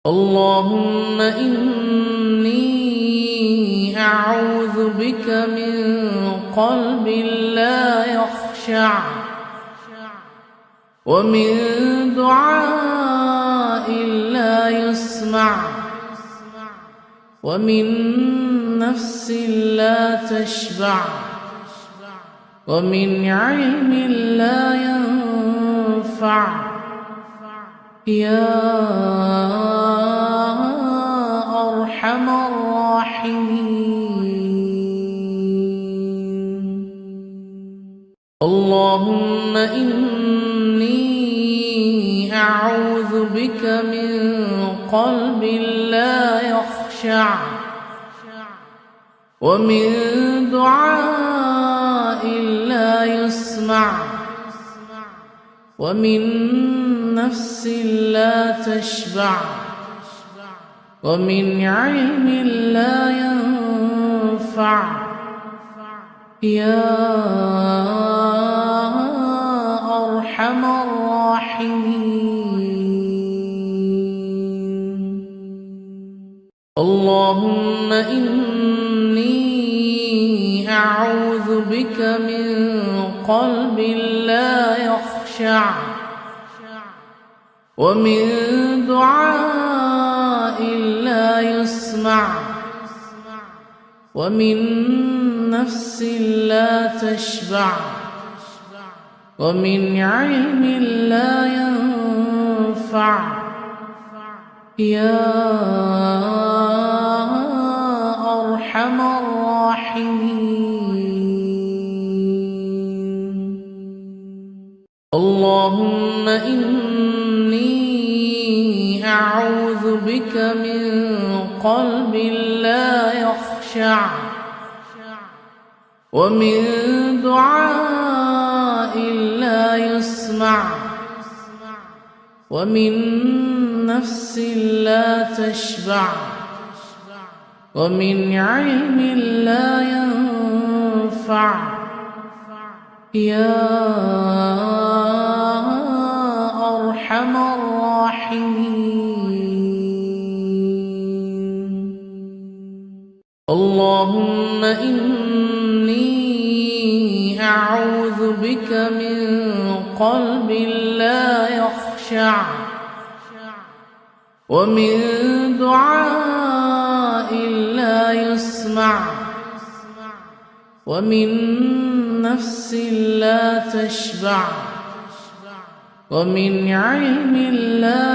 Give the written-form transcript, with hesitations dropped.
اللهم إني أعوذ بك من قلب لا يخشع، ومن دعاء لا يسمع، ومن نفس لا تشبع، ومن علم لا ينفع. يا أرحم الراحمين. اللهم إني أعوذ بك من قلب لا يخشع، ومن دعاء لا يسمع، ومن نفس لا تشبع، ومن علم لا ينفع. يا أرحم الراحمين. اللهم إني أعوذ بك من قلب لا يخشع، ومن دعاء لا يسمع، ومن نفس لا تشبع، ومن علم لا ينفع. يا أرحم الراحمين. اللهم إني أعوذ بك من قلب لا يخشع، ومن دعاء لا يسمع، ومن نفس لا تشبع، ومن علم لا ينفع. يا أرحم الراحمين. اللهم إني أعوذ بك من قلب لا يخشع، ومن دعاء لا يسمع، ومن نفس لا تشبع، ومن علم لا